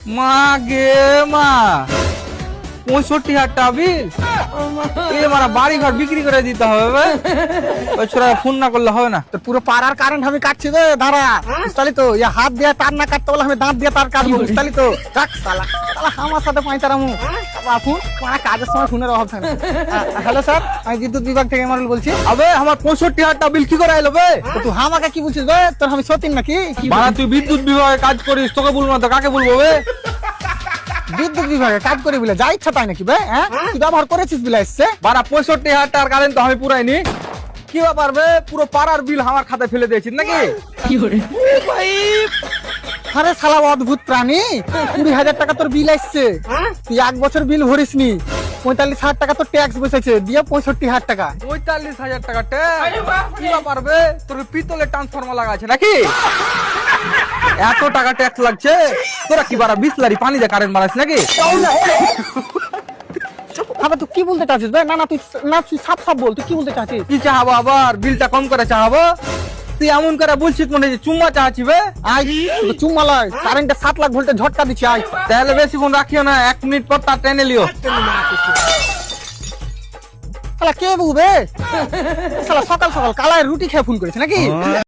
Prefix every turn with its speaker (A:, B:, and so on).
A: মা গে মা 65,000 টাকা বিল এ মারা বাড়ি ঘর বিক্রি করে দিতে হবে ওই ছোড়া ফোন না করলে হবে না।
B: তো পুরো পাড়ার কারেন্ট আমি কাটছি রে ধারা বুঝতালি তো ইয়া হাত দিয়ে তার না কাটতে বলে আমি দাঁত দিয়ে তার কাটবো বুঝতালি তো রাখ শালা শালা আমার সাথে পাইতারামু বাপু মানে কাজের সময় ফোনের অভাব থাকে হ্যালো স্যার আমি বিদ্যুৎ বিভাগ থেকে মারুল বলছি।
A: আবে আমার 65,000 টাকা বিল কি করে এলো বে?
B: তো তুই আমাকে কি বলছিস বে তোর আমি সতীন নাকি
A: বাড়া তুই বিদ্যুৎ বিভাগে কাজ করিস তোকে বলবো না তো কাকে বলবো বে?
B: বিদ্যুৎ বিভাগে কাজ করি বলে যা ইচ্ছা তাই নাকি বে হ্যাঁ তুই ব্যবহার করেছিস বলে এসছে
A: বাড়া 65,000 টাকার কারেন্ট তো আমি পুরাইনি কি ব্যাপার বে? পুরো পাড়ার বিল আমার খাতায় ফেলে দিয়েছিস নাকি?
B: আরে শালা অদ্ভুত প্রাণী 20,000 টাকা তোর বিল আসছে তুই 1 বছর বিল ভরিস নি 45,000 টাকা তোর ট্যাক্স বসেছে দিয়ে 65,000 টাকা
A: 45,000 টাকা ট্যাক্স কি ব্যাপার বে? তোর পিতলের ট্রান্সফরমার লাগা আছে নাকি? এত টাকা ট্যাক্স লাগছে তোরা কি বাড়া বিসলারি পানি দিয়ে কারেন্ট মারাস নাকি?
B: আবার তুই কি বলতে চাচ্ছিস বে না তুই সাপ সাপ বল তুই কি বলতে চাচ্ছিস
A: কি চাহাবো আবার বিলটা কম করে চাহাবো? তুই এমন করে বলছিস মনে হচ্ছে চুম্মা চাহাচ্ছি বে?
B: আই চুম্মালয় কারেন্টে 7 লাখ ভোল্টেজ ঝটকা দিচ্ছি আই
A: তাহলে বেশিক্ষণ রাখিও না 1 মিনিট পর তার টেনে লিও।
B: শালা কে বুবে শালা সকাল সকাল কালায় রুটি খেয়ে ফোন করেছে নাকি